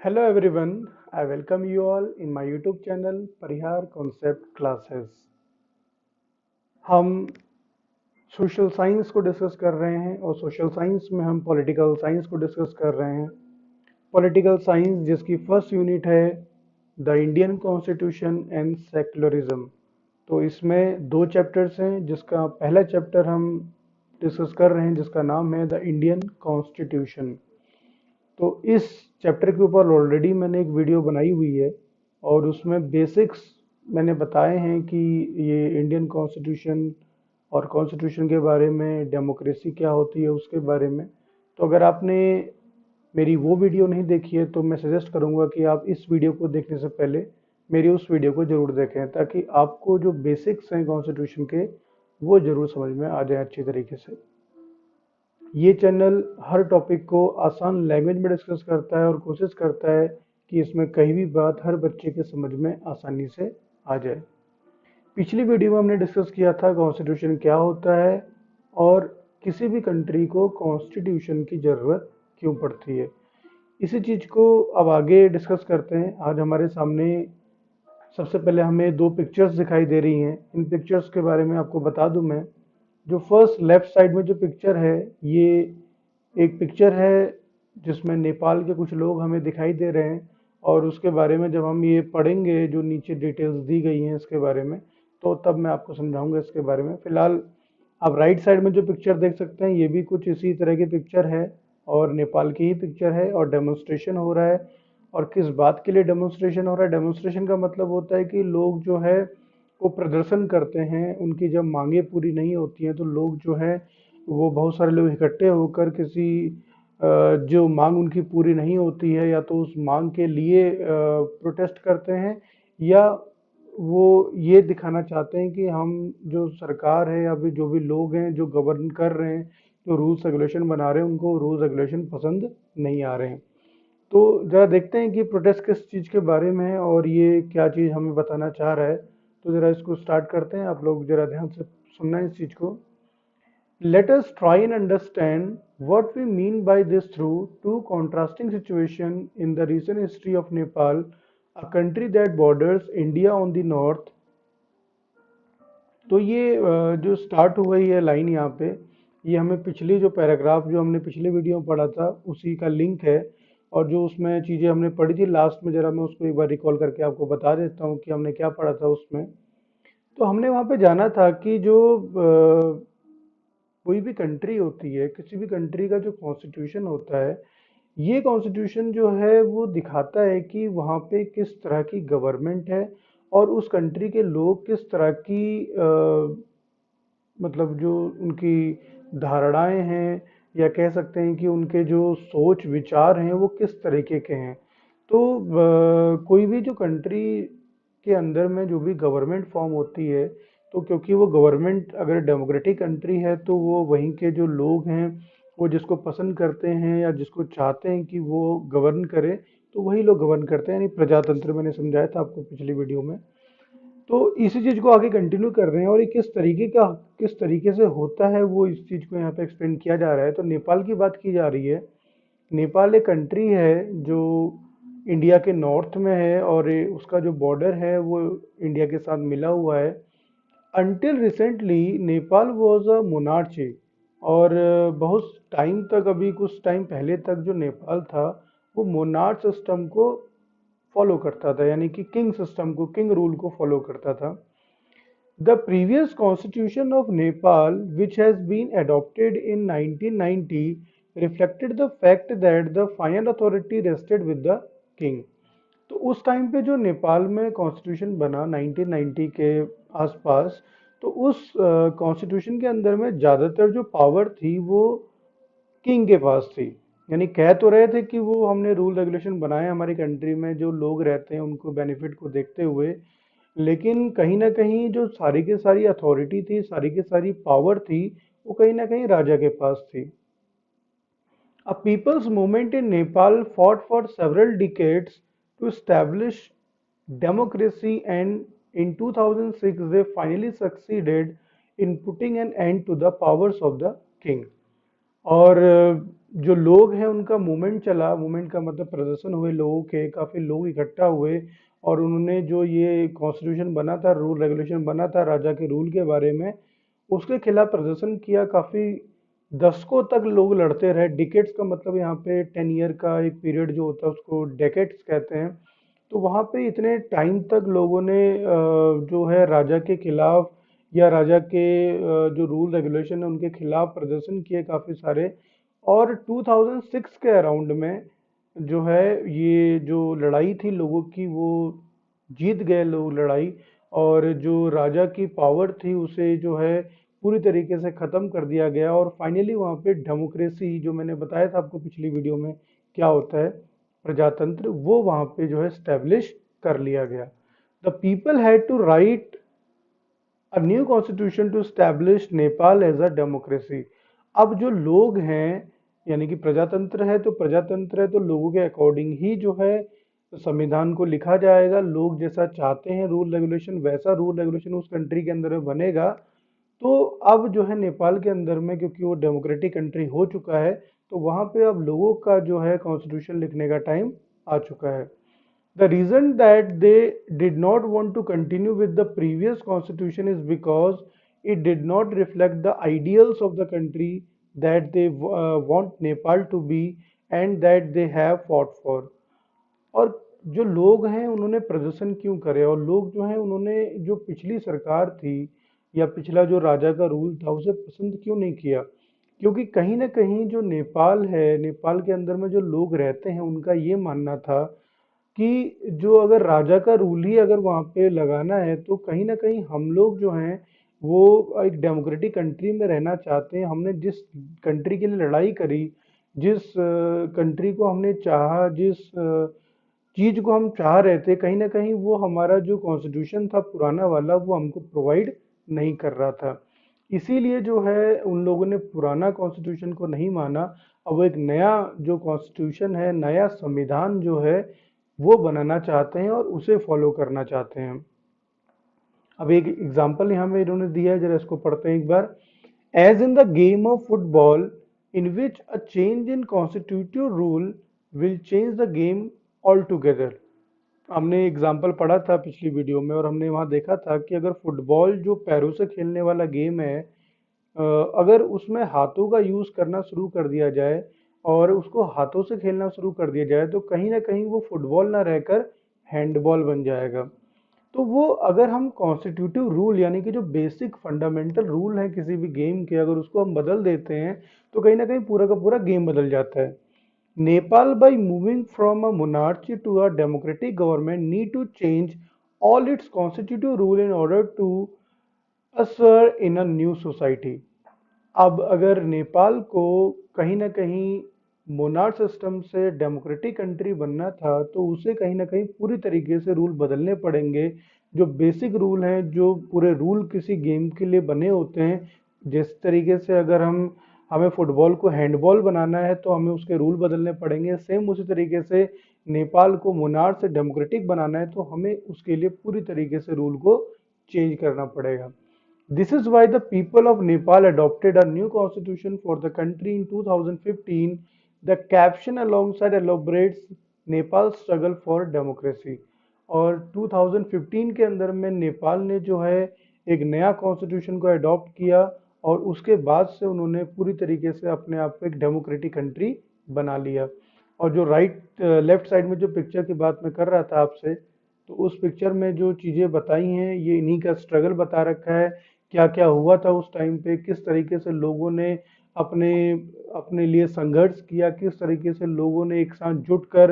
Hello everyone, I welcome you all in my YouTube channel Parihar Concept Classes। हम social science को discuss कर रहे हैं और सोशल साइंस में हम पॉलिटिकल साइंस को डिस्कस कर रहे हैं। पॉलिटिकल साइंस जिसकी फर्स्ट यूनिट है the Indian constitution and secularism. तो इसमें दो चैप्टर्स हैं, जिसका पहला चैप्टर हम डिस्कस कर रहे हैं जिसका नाम है द इंडियन कॉन्स्टिट्यूशन। तो इस चैप्टर के ऊपर ऑलरेडी मैंने एक वीडियो बनाई हुई है और उसमें बेसिक्स मैंने बताए हैं कि ये इंडियन कॉन्स्टिट्यूशन और कॉन्स्टिट्यूशन के बारे में, डेमोक्रेसी क्या होती है उसके बारे में। तो अगर आपने मेरी वो वीडियो नहीं देखी है तो मैं सजेस्ट करूँगा कि आप इस वीडियो को देखने से पहले मेरी उस वीडियो को ज़रूर देखें, ताकि आपको जो बेसिक्स हैं कॉन्स्टिट्यूशन के वो ज़रूर समझ में आ जाए अच्छी तरीके से। ये चैनल हर टॉपिक को आसान लैंग्वेज में डिस्कस करता है और कोशिश करता है कि इसमें कहीं भी बात हर बच्चे के समझ में आसानी से आ जाए। पिछली वीडियो में हमने डिस्कस किया था कॉन्स्टिट्यूशन क्या होता है और किसी भी कंट्री को कॉन्स्टिट्यूशन की ज़रूरत क्यों पड़ती है। इसी चीज़ को अब आगे डिस्कस करते हैं। आज हमारे सामने सबसे पहले हमें दो पिक्चर्स दिखाई दे रही हैं। इन पिक्चर्स के बारे में आपको बता दूं मैं। जो फर्स्ट लेफ्ट साइड में जो पिक्चर है, ये एक पिक्चर है जिसमें नेपाल के कुछ लोग हमें दिखाई दे रहे हैं और उसके बारे में जब हम ये पढ़ेंगे, जो नीचे डिटेल्स दी गई हैं इसके बारे में, तो तब मैं आपको समझाऊंगा इसके बारे में। फिलहाल आप राइट साइड में जो पिक्चर देख सकते हैं, ये भी कुछ इसी तरह की पिक्चर है और नेपाल की ही पिक्चर है और डेमोन्स्ट्रेशन हो रहा है। और किस बात के लिए डेमोन्स्ट्रेशन हो रहा है? डेमोन्स्ट्रेशन का मतलब होता है कि लोग जो है वो प्रदर्शन करते हैं। उनकी जब मांगे पूरी नहीं होती हैं तो लोग जो है वो बहुत सारे लोग इकट्ठे होकर किसी जो मांग उनकी पूरी नहीं होती है या तो उस मांग के लिए प्रोटेस्ट करते हैं, या वो ये दिखाना चाहते हैं कि हम जो सरकार है या फिर जो भी लोग हैं जो गवर्न कर रहे हैं, जो रूल्स रेगुलेशन बना रहे हैं, उनको रूल्स रेगुलेशन पसंद नहीं आ रहे हैं। तो ज़रा देखते हैं कि प्रोटेस्ट किस चीज़ के बारे में है और ये क्या चीज़ हमें बताना चाह रहा है। तो ज़रा इसको स्टार्ट करते हैं, आप लोग ज़रा ध्यान से सुनना है इस चीज़ को। Let us try and understand what we mean by this through two contrasting situations in the recent history of Nepal, a country that borders India on the north। तो ये जो स्टार्ट हुआ है ये लाइन यहाँ पे, ये हमें पिछली जो पैराग्राफ जो हमने पिछले वीडियो में पढ़ा था उसी का लिंक है। और जो उसमें चीज़ें हमने पढ़ी थी लास्ट में, ज़रा मैं उसको एक बार रिकॉल करके आपको बता देता हूँ कि हमने क्या पढ़ा था उसमें। तो हमने वहाँ पे जाना था कि जो कोई भी कंट्री होती है, किसी भी कंट्री का जो कॉन्स्टिट्यूशन होता है, ये कॉन्स्टिट्यूशन जो है वो दिखाता है कि वहाँ पे किस तरह की गवर्नमेंट है और उस कंट्री के लोग किस तरह की मतलब जो उनकी धारणाएं हैं, या कह सकते हैं कि उनके जो सोच विचार हैं वो किस तरीके के हैं। तो कोई भी जो कंट्री के अंदर में जो भी गवर्नमेंट फॉर्म होती है, तो क्योंकि वो गवर्नमेंट अगर डेमोक्रेटिक कंट्री है तो वो वहीं के जो लोग हैं वो जिसको पसंद करते हैं या जिसको चाहते हैं कि वो गवर्न करे, तो वही लोग गवर्न करते हैं, यानी प्रजातंत्र मैंने समझाया था आपको पिछली वीडियो में। तो इसी चीज़ को आगे कंटिन्यू कर रहे हैं और ये किस तरीके से होता है वो इस चीज़ को यहाँ पे एक्सप्लेन किया जा रहा है। तो नेपाल की बात की जा रही है। नेपाल एक कंट्री है जो इंडिया के नॉर्थ में है और उसका जो बॉर्डर है वो इंडिया के साथ मिला हुआ है। Until recently Nepal was a monarchy. और बहुत टाइम तक, अभी कुछ टाइम पहले तक जो नेपाल था वो मोनार्च सिस्टम को फॉलो करता था, यानी कि किंग सिस्टम को, किंग रूल को फॉलो करता था। The previous constitution of Nepal, which has been adopted in 1990, reflected the fact that the final authority rested with the king। तो उस टाइम पे जो नेपाल में कॉन्स्टिट्यूशन बना 1990 के आसपास, तो उस कॉन्स्टिट्यूशन के अंदर में ज़्यादातर जो पावर थी वो किंग के पास थी। यानी कह तो रहे थे कि वो हमने रूल रेगुलेशन बनाए हमारी कंट्री में, जो लोग रहते हैं उनको बेनिफिट को देखते हुए, लेकिन कहीं ना कहीं जो सारी की सारी अथॉरिटी थी, सारी की सारी पावर थी, वो कहीं ना कहीं राजा के पास थी। A people's movement in Nepal fought for several decades to establish democracy, and in 2006 they finally succeeded in putting an end to the powers of the king। और जो लोग हैं उनका मूवमेंट चला, मूवमेंट का मतलब प्रदर्शन हुए लोगों के, काफ़ी लोग इकट्ठा हुए और उन्होंने जो ये कॉन्स्टिट्यूशन बना था, रूल रेगुलेशन बना था राजा के रूल के बारे में, उसके खिलाफ प्रदर्शन किया। काफ़ी दशकों तक लोग लड़ते रहे। डिकेट्स का मतलब यहाँ पे 10 ईयर का एक पीरियड जो होता है उसको डेकेट्स कहते हैं। तो वहाँ पे इतने टाइम तक लोगों ने जो है राजा के खिलाफ या राजा के जो रूल रेगुलेशन है उनके खिलाफ प्रदर्शन किए काफ़ी सारे। और 2006 के अराउंड में जो है ये जो लड़ाई थी लोगों की, वो जीत गए लोग लड़ाई। और जो राजा की पावर थी उसे जो है पूरी तरीके से ख़त्म कर दिया गया। और फाइनली वहाँ पे डेमोक्रेसी, जो मैंने बताया था आपको पिछली वीडियो में क्या होता है, प्रजातंत्र, वो वहाँ पे जो है स्टैब्लिश कर लिया गया। The people had to write a new constitution to establish Nepal as a democracy. अब जो लोग हैं, यानी कि प्रजातंत्र है तो प्रजातंत्र है तो लोगों के अकॉर्डिंग ही जो है संविधान को लिखा जाएगा। लोग जैसा चाहते हैं रूल रेगुलेशन, वैसा रूल रेगुलेशन उस कंट्री के अंदर में बनेगा। तो अब जो है नेपाल के अंदर में, क्योंकि वो डेमोक्रेटिक कंट्री हो चुका है, तो वहाँ पे अब लोगों का जो है कॉन्स्टिट्यूशन लिखने का टाइम आ चुका है। The reason that they did not want to continue with the previous constitution is because it did not reflect the ideals of the country that they want Nepal to be and that they have fought for. और जो लोग हैं उन्होंने प्रदर्शन क्यों करे, और लोग जो हैं उन्होंने जो पिछली सरकार थी या पिछला जो राजा का रूल था उसे पसंद क्यों नहीं किया? क्योंकि कहीं ना कहीं जो नेपाल है, नेपाल के अंदर में जो लोग रहते हैं उनका ये मानना था कि जो अगर राजा का रूल ही अगर वहाँ पे लगाना है तो कहीं ना कहीं हम लोग जो हैं वो एक डेमोक्रेटिक कंट्री में रहना चाहते हैं। हमने जिस कंट्री के लिए लड़ाई करी, जिस कंट्री को हमने चाहा, जिस चीज को हम चाह रहे थे, कहीं ना कहीं वो हमारा जो कॉन्स्टिट्यूशन था पुराना वाला वो हमको प्रोवाइड नहीं कर रहा था। इसीलिए जो है उन लोगों ने पुराना कॉन्स्टिट्यूशन को नहीं माना। अब वो एक नया जो कॉन्स्टिट्यूशन है, नया संविधान जो है वो बनाना चाहते हैं और उसे फॉलो करना चाहते हैं। अब एक एग्जांपल यहाँ में इन्होंने दिया है, जरा इसको पढ़ते हैं एक बार। As in the game of football in which a change in constitutive rule will change the game all together. हमने एग्जाम्पल पढ़ा था पिछली वीडियो में और हमने वहाँ देखा था कि अगर फुटबॉल जो पैरों से खेलने वाला गेम है, अगर उसमें हाथों का यूज़ करना शुरू कर दिया जाए और उसको हाथों से खेलना शुरू कर दिया जाए तो कहीं ना कहीं वो फुटबॉल ना रहकर हैंडबॉल बन जाएगा। तो वो अगर हम कॉन्स्टिट्यूटिव रूल यानी कि जो बेसिक फंडामेंटल रूल हैं किसी भी गेम के, अगर उसको हम बदल देते हैं तो कहीं ना कहीं पूरा का पूरा गेम बदल जाता है। Nepal, by moving from a monarchy to a democratic government, need to change all its constitutive rule in order to usher in a new society. अब अगर नेपाल को कहीं ना कहीं मोनार्क सिस्टम से डेमोक्रेटिक कंट्री बनना था तो उसे कहीं ना कहीं पूरी तरीके से रूल बदलने पड़ेंगे। जो बेसिक रूल हैं, जो पूरे रूल किसी गेम के लिए बने होते हैं, जिस तरीके से अगर हमें फुटबॉल को हैंडबॉल बनाना है तो हमें उसके रूल बदलने पड़ेंगे, सेम उसी तरीके से नेपाल को मोनार्क से डेमोक्रेटिक बनाना है तो हमें उसके लिए पूरी तरीके से रूल को चेंज करना पड़ेगा। This is why the people of Nepal adopted a new constitution for the country in 2015. The caption alongside elaborates Nepal's struggle for democracy. और 2015 के अंदर में नेपाल ने जो है एक नया कॉन्स्टिट्यूशन को अडॉप्ट किया और उसके बाद से उन्होंने पूरी तरीके से अपने आप को एक डेमोक्रेटिक कंट्री बना लिया। और जो लेफ्ट साइड में जो पिक्चर की बात मैं कर रहा था आपसे, तो उस पिक्चर में जो चीज़ें बताई हैं ये इन्हीं का स्ट्रगल बता रखा है। क्या क्या हुआ था उस टाइम पे, किस तरीके से लोगों ने अपने अपने लिए संघर्ष किया, किस तरीके से लोगों ने एक साथ जुटकर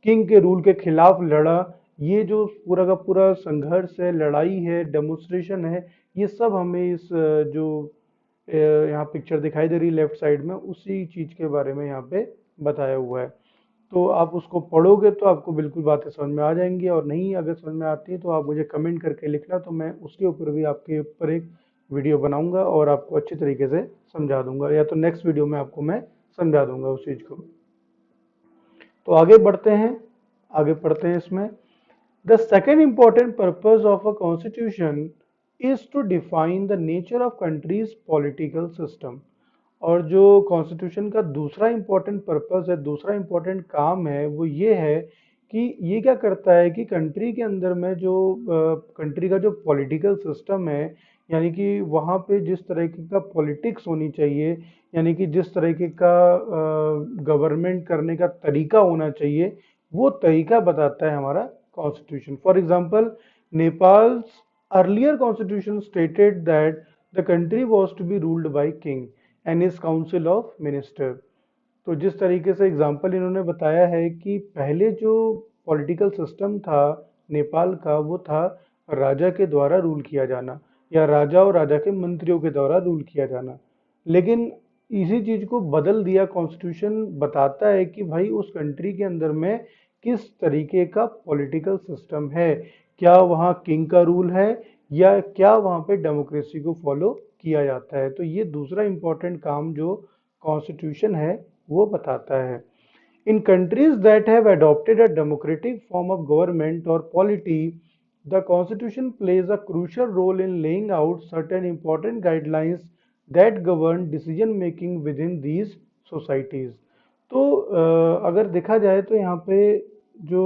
किंग के रूल के खिलाफ लड़ा। ये जो पूरा का पूरा संघर्ष है, लड़ाई है, डेमोन्स्ट्रेशन है, ये सब हमें इस जो यहाँ पिक्चर दिखाई दे रही लेफ्ट साइड में, उसी चीज़ के बारे में यहाँ पे बताया हुआ है। तो आप उसको पढ़ोगे तो आपको बिल्कुल बातें समझ में आ जाएंगी, और नहीं अगर समझ में आती है तो आप मुझे कमेंट करके लिखना, तो मैं उसके ऊपर भी आपके ऊपर एक वीडियो बनाऊंगा और आपको अच्छी तरीके से समझा दूंगा, या तो नेक्स्ट वीडियो में आपको मैं समझा दूंगा उस चीज़ को। तो आगे बढ़ते हैं, आगे पढ़ते हैं इसमें। The second important purpose of a constitution is to define the nature of country's political system. और जो कॉन्स्टिट्यूशन का दूसरा इम्पोर्टेंट पर्पस है, दूसरा इम्पोर्टेंट काम है, वो ये है कि ये क्या करता है कि कंट्री के अंदर में जो कंट्री का जो पॉलिटिकल सिस्टम है, यानी कि वहाँ पे जिस तरीके का पॉलिटिक्स होनी चाहिए, यानी कि जिस तरीके का गवर्नमेंट करने का तरीका होना चाहिए, वो तरीका बताता है हमारा constitution. For example, Nepal's earlier constitution stated that the country was to be ruled by king and his council of minister. तो जिस तरीके से एग्जाम्पल इन्होंने बताया है कि पहले जो पॉलिटिकल सिस्टम था नेपाल का, वो था राजा के द्वारा रूल किया जाना, या राजा और राजा के मंत्रियों के द्वारा रूल किया जाना। लेकिन इसी चीज को बदल दिया, कॉन्स्टिट्यूशन बताता है कि भाई उस कंट्री के अंदर में किस तरीके का पॉलिटिकल सिस्टम है, क्या वहाँ किंग का रूल है या क्या वहाँ पे डेमोक्रेसी को फॉलो किया जाता है। तो ये दूसरा इंपॉर्टेंट काम जो कॉन्स्टिट्यूशन है वो बताता है। In countries that have adopted a democratic form of government or polity, the constitution plays a crucial role in laying out certain important guidelines that govern decision making within these societies। तो अगर देखा जाए तो यहाँ पे जो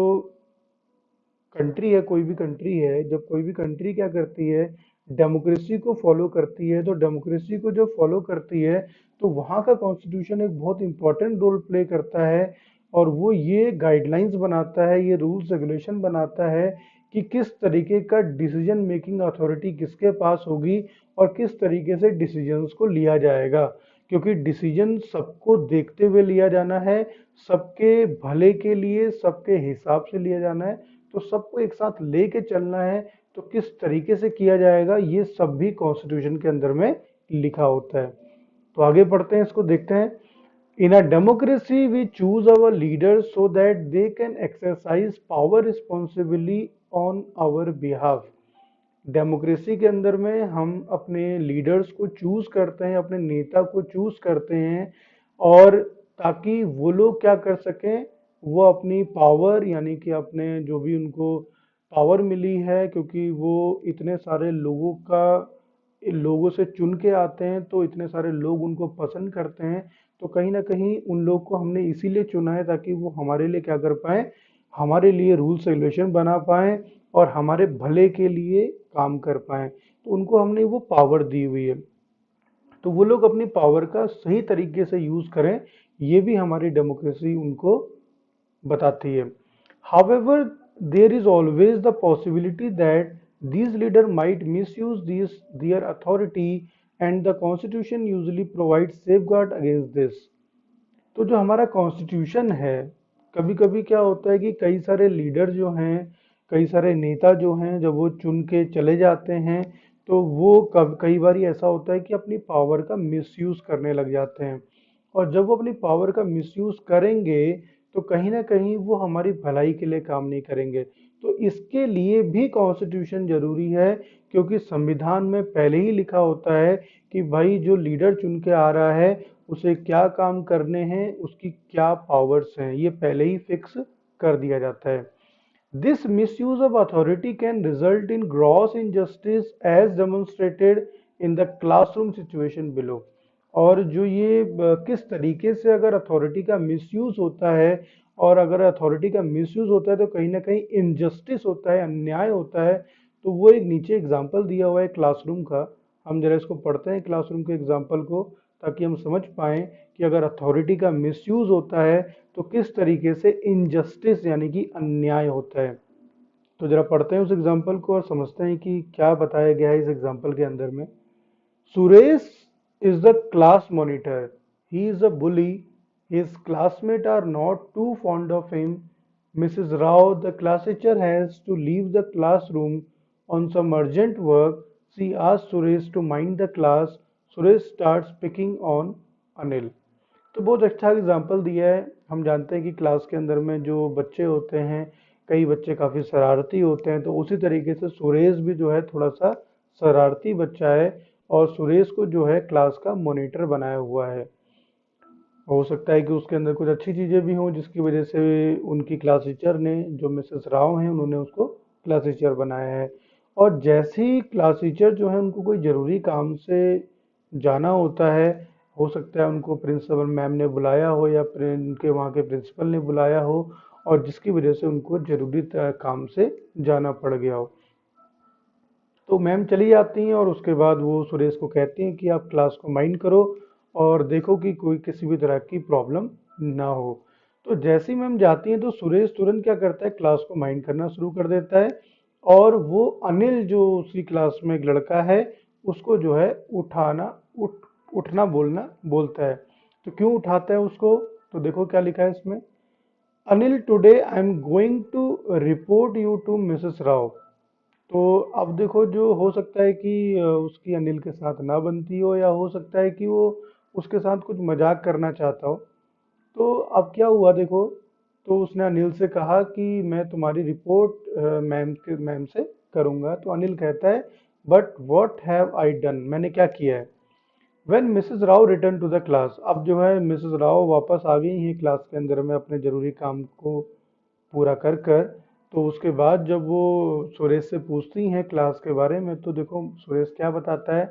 country है, कोई भी कंट्री है, जब कोई भी कंट्री क्या करती है, डेमोक्रेसी को फॉलो करती है, तो डेमोक्रेसी को जब फॉलो करती है तो वहाँ का कॉन्स्टिट्यूशन एक बहुत इंपॉर्टेंट रोल प्ले करता है, और वो ये गाइडलाइंस बनाता है, ये रूल्स रेगुलेशन बनाता है कि किस तरीके का डिसीजन मेकिंग अथॉरिटी किसके पास होगी और किस तरीके से डिसीजंस को लिया जाएगा। क्योंकि डिसीजन सबको देखते हुए लिया जाना है, सबके भले के लिए, सबके हिसाब से लिया जाना है, तो सबको एक साथ लेके चलना है। तो किस तरीके से किया जाएगा, ये सब भी कॉन्स्टिट्यूशन के अंदर में लिखा होता है। तो आगे पढ़ते हैं, इसको देखते हैं। In a democracy we choose our leaders so that they can exercise power responsibly on our behalf. Democracy के अंदर में हम अपने लीडर्स को चूज करते हैं, अपने नेता को चूज करते हैं, और ताकि वो लोग क्या कर सकें, वो अपनी पावर, यानी कि अपने जो भी उनको पावर मिली है, क्योंकि वो इतने सारे लोगों से चुन के आते हैं, तो इतने सारे लोग उनको पसंद करते हैं। तो कहीं ना कहीं उन लोग को हमने इसीलिए चुना है ताकि वो हमारे लिए क्या कर पाए, हमारे लिए रूल्स रेगुलेशन बना पाए और हमारे भले के लिए काम कर पाए। तो उनको हमने वो पावर दी हुई है, तो वो लोग अपनी पावर का सही तरीके से यूज करें, ये भी हमारी डेमोक्रेसी उनको बताती है। However, there is always the possibility that these leaders might misuse their authority, and the constitution usually provides safeguard against this। तो जो हमारा कॉन्स्टिट्यूशन है, कभी कभी क्या होता है कि कई सारे लीडर जो हैं, कई सारे नेता जो हैं, जब वो चुन के चले जाते हैं, तो वो कई बार ऐसा होता है कि अपनी पावर का मिसयूज करने लग जाते हैं। और जब वो अपनी पावर का मिसयूज करेंगे तो कहीं ना कहीं वो हमारी भलाई के लिए काम नहीं करेंगे। तो इसके लिए भी कॉन्स्टिट्यूशन जरूरी है, क्योंकि संविधान में पहले ही लिखा होता है कि भाई जो लीडर चुन के आ रहा है उसे क्या काम करने हैं, उसकी क्या पावर्स हैं, ये पहले ही फिक्स कर दिया जाता है। This misuse of authority can result in gross injustice as demonstrated in the classroom situation below. और जो ये किस तरीके से अगर अथॉरिटी का मिसयूज होता है, और अगर अथॉरिटी का मिसयूज होता है तो कहीं ना कहीं इनजस्टिस होता है, अन्याय होता है। तो वो एक नीचे एग्जाम्पल दिया हुआ है क्लासरूम का, हम जरा इसको पढ़ते हैं क्लासरूम के एग्जाम्पल को, ताकि हम समझ पाएं कि अगर अथॉरिटी का मिसयूज होता है तो किस तरीके से इनजस्टिस यानी कि अन्याय होता है। तो जरा पढ़ते हैं उस एग्जाम्पल को और समझते हैं कि क्या बताया गया है इस एग्जाम्पल के अंदर में। Suresh is the class monitor. He is a bully. His classmates are not too fond of him. Mrs. Rao, the class teacher, has to leave the classroom on some urgent work. She asks Suresh to mind the class. Suresh starts picking on Anil। तो बहुत अच्छा example दिया है। हम जानते हैं कि class के अंदर में जो बच्चे होते हैं, कई बच्चे काफ़ी शरारती होते हैं, तो उसी तरीके से सुरेश भी जो है थोड़ा सा शरारती बच्चा है, और सुरेश को जो है क्लास का मॉनिटर बनाया हुआ है। हो सकता है कि उसके अंदर कुछ अच्छी चीज़ें भी हों जिसकी वजह से उनकी क्लास टीचर ने, जो मिसेस राव हैं, उन्होंने उसको क्लास टीचर बनाया है। और जैसे ही क्लास टीचर जो है उनको कोई ज़रूरी काम से जाना होता है, हो सकता है उनको प्रिंसिपल मैम ने बुलाया हो या उनके वहाँ के प्रिंसिपल ने बुलाया हो, और जिसकी वजह से उनको जरूरी काम से जाना पड़ गया हो। तो मैम चली जाती हैं और उसके बाद वो सुरेश को कहती हैं कि आप क्लास को माइंड करो और देखो कि कोई किसी भी तरह की प्रॉब्लम ना हो। तो जैसे ही मैम जाती हैं तो सुरेश तुरंत क्या करता है, क्लास को माइंड करना शुरू कर देता है, और वो अनिल जो उसी क्लास में एक लड़का है उसको जो है उठ उठना बोलना बोलता है। तो क्यों उठाता है उसको, तो देखो क्या लिखा है इसमें, Anil today I am going to report you to Mrs Rao. तो अब देखो, जो हो सकता है कि उसकी अनिल के साथ ना बनती हो, या हो सकता है कि वो उसके साथ कुछ मजाक करना चाहता हो। तो अब क्या हुआ देखो, तो उसने अनिल से कहा कि मैं तुम्हारी रिपोर्ट मैम से करूंगा। तो अनिल कहता है, but what have I done, मैंने क्या किया है। When Mrs Rao return to the class, अब जो है मिसेस राव वापस आ गई हैं क्लास के अंदर में अपने जरूरी काम को पूरा कर कर। तो उसके बाद जब वो सुरेश से पूछती हैं क्लास के बारे में, तो देखो सुरेश क्या बताता है,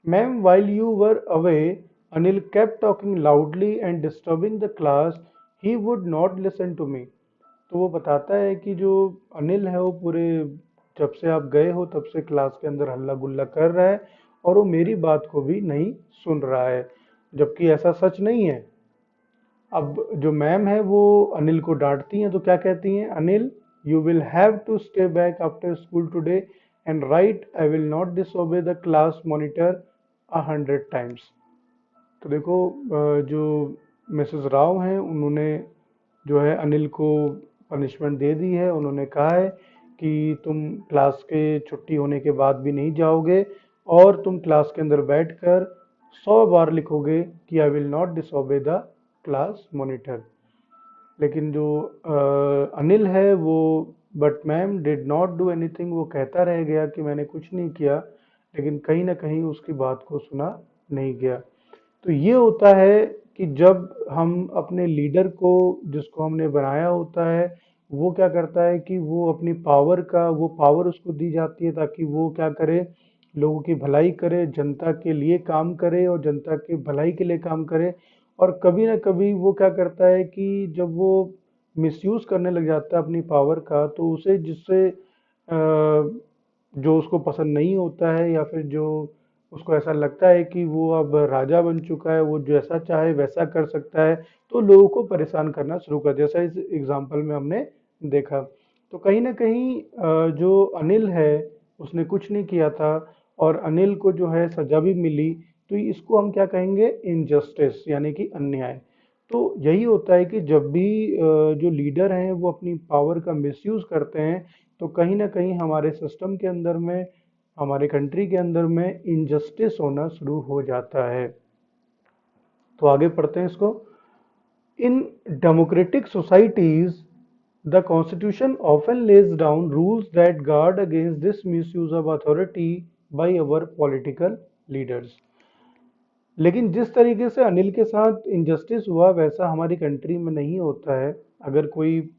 ma'am while you were away Anil kept talking loudly and disturbing the class, he would not listen to me. तो वो बताता है कि जो अनिल है वो पूरे, जब से आप गए हो तब से क्लास के अंदर हल्ला गुल्ला कर रहा है, और वो मेरी बात को भी नहीं सुन रहा है, जबकि ऐसा सच नहीं है। अब जो मैम है वो अनिल को डांटती हैं, तो क्या कहती हैं, Anil you will have to stay back after school today and write I will not disobey the class monitor 100 times. तो देखो जो मिसेस राव हैं उन्होंने जो है अनिल को पनिशमेंट दे दी है। उन्होंने कहा है कि तुम क्लास के छुट्टी होने के बाद भी नहीं जाओगे, और तुम क्लास के अंदर बैठकर 100 बार लिखोगे कि आई will not disobey the class monitor. लेकिन जो अनिल है वो, but ma'am did not do anything, वो कहता रह गया कि मैंने कुछ नहीं किया, लेकिन कहीं ना कहीं उसकी बात को सुना नहीं गया। तो ये होता है कि जब हम अपने लीडर को, जिसको हमने बनाया होता है, वो क्या करता है कि वो अपनी पावर का, वो पावर उसको दी जाती है ताकि वो क्या करे, लोगों की भलाई करे, जनता के लिए काम करे और जनता की भलाई के लिए काम करे। और कभी ना कभी वो क्या करता है कि जब वो मिसयूज करने लग जाता है अपनी पावर का, तो उसे जिससे जो उसको पसंद नहीं होता है, या फिर जो उसको ऐसा लगता है कि वो अब राजा बन चुका है, वो जैसा चाहे वैसा कर सकता है, तो लोगों को परेशान करना शुरू कर, जैसा इस एग्जाम्पल में हमने देखा। तो कहीं ना कहीं जो अनिल है उसने कुछ नहीं किया था, और अनिल को जो है सजा भी मिली। तो इसको हम क्या कहेंगे, इनजस्टिस, यानी कि अन्याय। तो यही होता है कि जब भी जो लीडर हैं वो अपनी पावर का मिसयूज करते हैं, तो कहीं ना कहीं हमारे सिस्टम के अंदर में, हमारे कंट्री के अंदर में इनजस्टिस होना शुरू हो जाता है। तो आगे पढ़ते हैं इसको। In democratic societies the constitution often lays down rules that guard against this misuse of authority by our political leaders. लेकिन जिस तरीके से अनिल के साथ इनजस्टिस हुआ, वैसा हमारी कंट्री में नहीं होता है। अगर कोई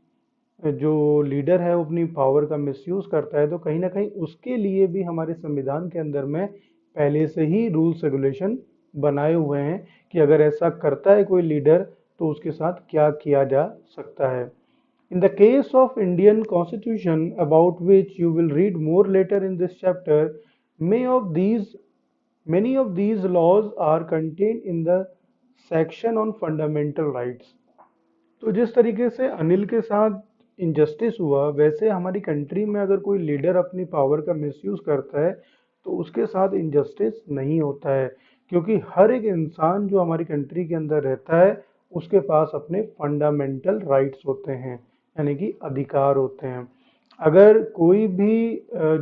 जो लीडर है वो अपनी पावर का मिसयूज करता है, तो कहीं ना कहीं उसके लिए भी हमारे संविधान के अंदर में पहले से ही रूल्स रेगुलेशन बनाए हुए हैं कि अगर ऐसा करता है कोई लीडर, तो उसके साथ क्या किया जा सकता है। In the case of Indian Constitution, about which you will read more later in this chapter, many of these many of these laws are contained in the section on fundamental rights। तो जिस तरीके से अनिल के साथ injustice हुआ, वैसे हमारी country में अगर कोई लीडर अपनी पावर का मिसयूज करता है, तो उसके साथ इनजस्टिस नहीं होता है, क्योंकि हर एक इंसान जो हमारी कंट्री के अंदर रहता है उसके पास अपने फंडामेंटल राइट्स होते हैं, यानी कि अधिकार होते हैं। अगर कोई भी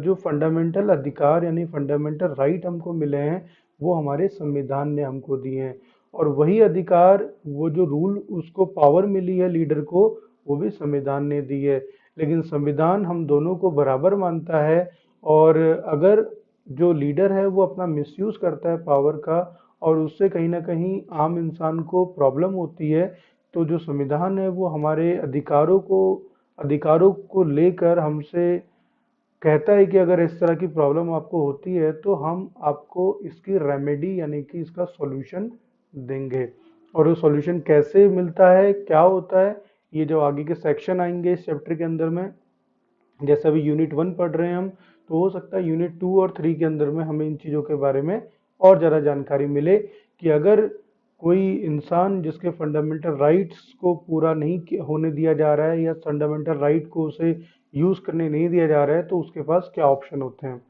जो फंडामेंटल अधिकार यानी फंडामेंटल राइट हमको मिले हैं, वो हमारे संविधान ने हमको दिए हैं। और वही अधिकार, वो जो रूल उसको पावर मिली है लीडर को, वो भी संविधान ने दी है। लेकिन संविधान हम दोनों को बराबर मानता है, और अगर जो लीडर है वो अपना मिसयूज करता है पावर का, और उससे कहीं ना कहीं आम इंसान को प्रॉब्लम होती है, तो जो संविधान है वो हमारे अधिकारों को लेकर हमसे कहता है कि अगर इस तरह की प्रॉब्लम आपको होती है, तो हम आपको इसकी रेमेडी यानी कि इसका सॉल्यूशन देंगे। और वो सॉल्यूशन कैसे मिलता है, क्या होता है, ये जो आगे के सेक्शन आएंगे इस चैप्टर के अंदर में, जैसे अभी यूनिट 1 पढ़ रहे हैं हम, तो हो सकता है यूनिट 2 और 3 के अंदर में हमें इन चीज़ों के बारे में और ज़्यादा जानकारी मिले कि अगर कोई इंसान जिसके फंडामेंटल राइट्स को पूरा नहीं होने दिया जा रहा है या फंडामेंटल राइट को उसे यूज़ करने नहीं दिया जा रहा है तो उसके पास क्या ऑप्शन होते हैं।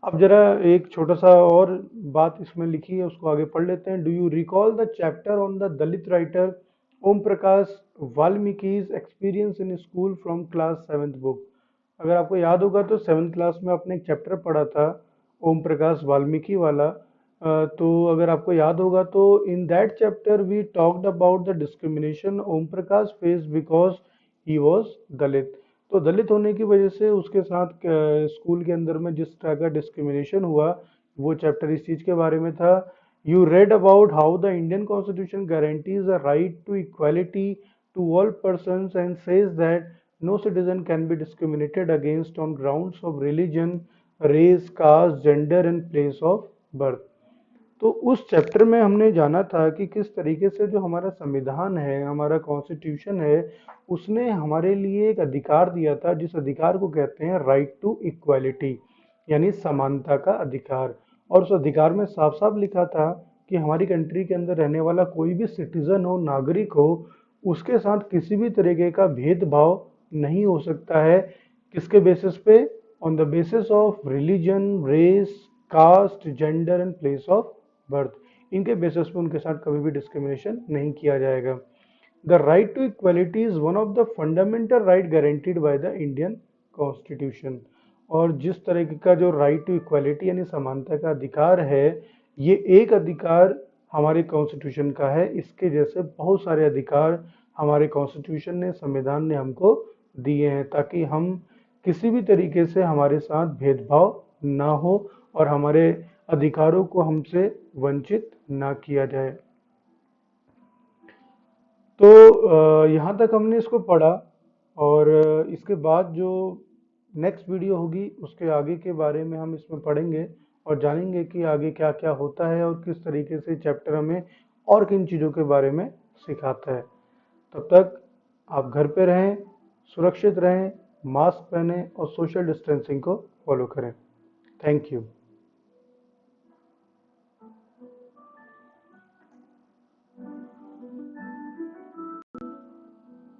अब जरा एक छोटा सा और बात इसमें लिखी है, उसको आगे पढ़ लेते हैं। Do you recall the chapter on the Dalit writer Om Prakash Valmiki's experience in school from class 7th book. अगर आपको याद होगा तो 7th क्लास में आपने एक चैप्टर पढ़ा था ओम प्रकाश वाल्मीकि वाला। तो अगर आपको याद होगा तो in that chapter we talked about the discrimination Om Prakash face because he was Dalit. तो दलित होने की वजह से उसके साथ स्कूल के अंदर में जिस तरह का डिस्क्रिमिनेशन हुआ, वो चैप्टर इस चीज़ के बारे में था। You read about how the Indian constitution guarantees a right to equality to all persons and says that no citizen can be discriminated against on grounds of religion, race, caste, gender and place of birth. तो उस chapter में हमने जाना था कि किस तरीके से जो हमारा संविधान है, हमारा कॉन्स्टिट्यूशन है, उसने हमारे लिए एक अधिकार दिया था जिस अधिकार को कहते हैं राइट टू इक्वालिटी, यानी समानता का अधिकार। और उस अधिकार में साफ साफ लिखा था कि हमारी कंट्री के अंदर रहने वाला कोई भी सिटीजन हो, नागरिक हो, उसके साथ किसी भी तरीके का भेदभाव नहीं हो सकता है। किसके बेसिस पे? On the basis of religion, race, caste, gender and place of birth. इनके बेसिस पे उनके साथ कभी भी डिस्क्रिमिनेशन नहीं किया जाएगा। The right to equality is one of the fundamental right guaranteed by the Indian constitution. और जिस तरीके का जो राइट टू इक्वालिटी यानी समानता का अधिकार है, ये एक अधिकार हमारे कॉन्स्टिट्यूशन का है। इसके जैसे बहुत सारे अधिकार हमारे कॉन्स्टिट्यूशन ने, संविधान ने हमको दिए हैं ताकि हम किसी भी तरीके से हमारे साथ भेदभाव ना हो और हमारे अधिकारों को हमसे वंचित ना किया जाए। तो यहाँ तक हमने इसको पढ़ा और इसके बाद जो नेक्स्ट वीडियो होगी उसके आगे के बारे में हम इसमें पढ़ेंगे और जानेंगे कि आगे क्या क्या होता है और किस तरीके से चैप्टर हमें और किन चीज़ों के बारे में सिखाता है। तब तक आप घर पे रहें, सुरक्षित रहें, मास्क पहनें और सोशल डिस्टेंसिंग को फॉलो करें। Thank you.